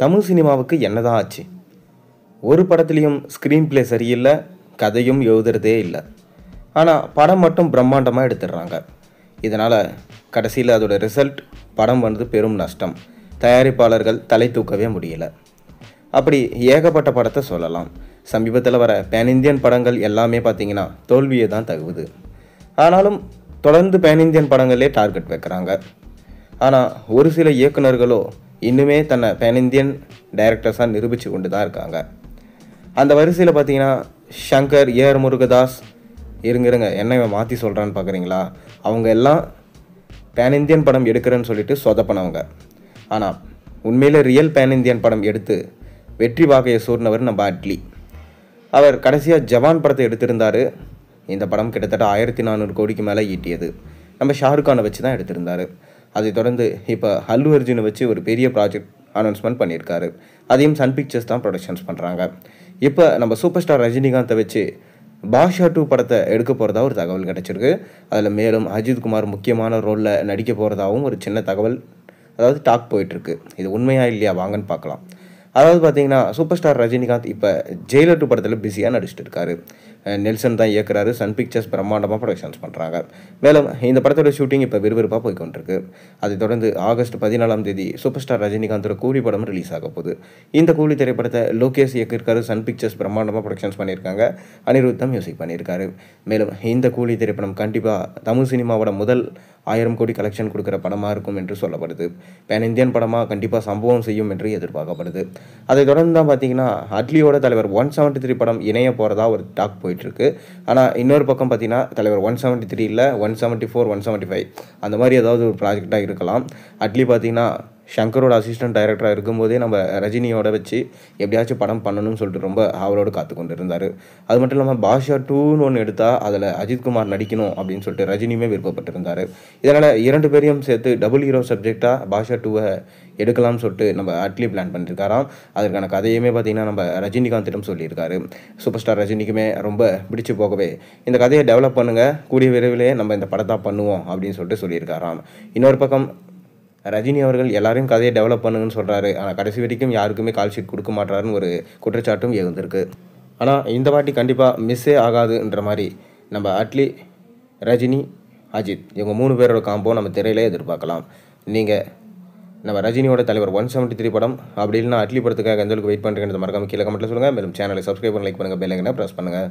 தமிழ் சினிமாவுக்கு என்னதான் ஆச்சு? ஒரு படத்துலேயும் ஸ்க்ரீன் ப்ளே சரியில்லை, கதையும் எழுதுறதே இல்லை. ஆனால் படம் மட்டும் பிரம்மாண்டமாக எடுத்துடுறாங்க. இதனால் கடைசியில் அதோட ரிசல்ட் படம் வந்து பெரும் நஷ்டம். தயாரிப்பாளர்கள் தலை தூக்கவே முடியல. அப்படி ஏகப்பட்ட படத்தை சொல்லலாம். சமீபத்தில் வர பேன் இந்தியன் படங்கள் எல்லாமே பார்த்திங்கன்னா தோல்வியை தான் தகுவுது. ஆனாலும் தொடர்ந்து பேன் இந்தியன் படங்களே டார்கெட் வைக்கிறாங்க. ஆனால் ஒரு சில இயக்குநர்களோ இன்னுமே தன்னை பேன் இந்தியன் டைரக்டர்ஸாக நிரூபித்து கொண்டு தான் இருக்காங்க. அந்த வரிசையில் பார்த்தீங்கன்னா ஷங்கர், ஏஆர் முருகதாஸ், இருங்க என்ன மாற்றி சொல்கிறான்னு பார்க்குறீங்களா, அவங்க எல்லாம் பேன் இந்தியன் படம் எடுக்கிறேன்னு சொல்லிட்டு சொதப்பினவங்க. ஆனால் உண்மையில் ரியல் பேன் இந்தியன் படம் எடுத்து வெற்றி வாகையை சூர்னவர் நம்ம அட்லி. அவர் கடைசியாக ஜவான் படத்தை எடுத்திருந்தார். இந்த படம் கிட்டத்தட்ட 1400 கோடிக்கு மேலே ஈட்டியது. நம்ம ஷாருக் கானை வச்சு தான் எடுத்திருந்தார். அதை தொடர்ந்து இப்போ அல்லு அர்ஜுனை வச்சு ஒரு பெரிய ப்ராஜெக்ட் அனௌன்ஸ்மெண்ட் பண்ணியிருக்காரு. அதையும் சன் பிக்சர்ஸ் தான் ப்ரொடக்ஷன்ஸ் பண்ணுறாங்க. இப்போ நம்ம சூப்பர் ஸ்டார் ரஜினிகாந்தை வச்சு பாஷா 2 படத்தை எடுக்க போகிறதா ஒரு தகவல் கிடச்சிருக்கு. அதில் மேலும் அஜித் குமார் முக்கியமான ரோலில் நடிக்க போகிறதாகவும் ஒரு சின்ன தகவல், அதாவது டாக் போயிட்டுருக்கு. இது உண்மையா இல்லையா வாங்கன்னு பார்க்கலாம். அதாவது பார்த்தீங்கன்னா சூப்பர் ஸ்டார் ரஜினிகாந்த் இப்போ ஜெயிலர் 2 படத்தில் பிஸியாக நடிச்சிட்டு இருக்காரு. நெல்சன் தான் இயக்குறாரு. சன் பிக்சர்ஸ் பிரம்மாண்டமாக ப்ரொடக்ஷன்ஸ் பண்ணுறாங்க. மேலும் இந்த படத்தோட ஷூட்டிங் இப்போ விறுவிறுப்பாக போய்கொண்டிருக்கு. அதை தொடர்ந்து ஆகஸ்ட் 14ஆம் தேதி சூப்பர் ஸ்டார் ரஜினிகாந்தோட கூலி படம் ரிலீஸ் ஆக போகுது. இந்த கூலி திரைப்படத்தை லோகேஷ் இயக்கியிருக்காரு. சன் பிக்சர்ஸ் பிரம்மாண்டமாக ப்ரொடக்ஷன்ஸ் பண்ணியிருக்காங்க. அனிருத் தான் மியூசிக் பண்ணியிருக்காரு. மேலும் இந்த கூலி திரைப்படம் கண்டிப்பாக தமிழ் சினிமாவோட முதல் 1000 கோடி கலெக்ஷன் கொடுக்குற படமாக இருக்கும் என்று சொல்லப்படுது. பேன் இந்தியன் படமாக கண்டிப்பாக சம்பவம் செய்யும் என்று எதிர்பார்க்கப்படுது. அதை தொடர்ந்து தான் பார்த்தீங்கன்னா அட்லியோட தலைவர் 173 படம் இணைய போகிறதா ஒரு டாக் போயிட்டுருக்கு. ஆனால் இன்னொரு பக்கம் பார்த்தீங்கன்னா தலைவர் 173 இல்லை, 174, 175 அந்த மாதிரி ஏதாவது ஒரு ப்ராஜெக்டாக இருக்கலாம். அட்லி பார்த்தீங்கன்னா ஷங்கரோட அசிஸ்டன்ட் டைரக்டராக இருக்கும்போதே நம்ம ரஜினியோட வச்சு எப்படியாச்சும் படம் பண்ணணும்னு சொல்லிட்டு ரொம்ப ஆவலோடு காத்து கொண்டு இருந்தார். அது மட்டும் இல்லாமல் பாஷா 2ன்னு ஒன்று எடுத்தால் அதில் அஜித் குமார் நடிக்கணும் அப்படின்னு சொல்லிட்டு ரஜினியுமே விருப்பப்பட்டிருந்தார். இதனால் 2 பேரையும் சேர்த்து டபுள் ஹீரோ சப்ஜெக்டாக பாஷா 2வை எடுக்கலாம்னு சொல்லிட்டு நம்ம அட்லி பிளான் பண்ணியிருக்காராம். அதற்கான கதையுமே பார்த்திங்கன்னா நம்ம ரஜினிகாந்திடம் சொல்லியிருக்காரு. சூப்பர் ஸ்டார் ரஜினிக்குமே ரொம்ப பிடிச்சி போகவே இந்த கதையை டெவலப் பண்ணுங்கள், கூடிய விரைவிலே நம்ம இந்த படத்தை பண்ணுவோம் அப்படின்னு சொல்லிட்டு சொல்லியிருக்காராம். இன்னொரு பக்கம் ரஜினி அவர்கள் எல்லாரையும் கதையை டெவலப் பண்ணுங்கன்னு சொல்கிறாரு. ஆனால் கடைசி வரைக்கும் யாருக்குமே கால் ஷீட் கொடுக்க மாட்டாருன்னு ஒரு குற்றச்சாட்டும் எழுந்திருக்கு. ஆனால் இந்த வாட்டி கண்டிப்பாக மிஸ்ஸே ஆகாதுன்ற மாதிரி நம்ம அட்லி, ரஜினி, அஜித் இவங்க 3 பேரோட காம்போ நம்ம திரையிலே எதிர்பார்க்கலாம். நீங்கள் நம்ம ரஜினியோட தலைவர் 173 படம் அப்படி இல்லைனா அட்லி படத்துக்காக எந்த அளவுக்கு வெயிட் பண்ணுறீங்கன்னு மறக்காம கீழே கமெண்ட்டில் சொல்லுங்கள். மேலும் சேனலை சப்ஸ்கிரைப் பண்ணி லைக் பண்ணுங்கள், பெல் ஐக்கனை ப்ரெஸ் பண்ணுங்கள்.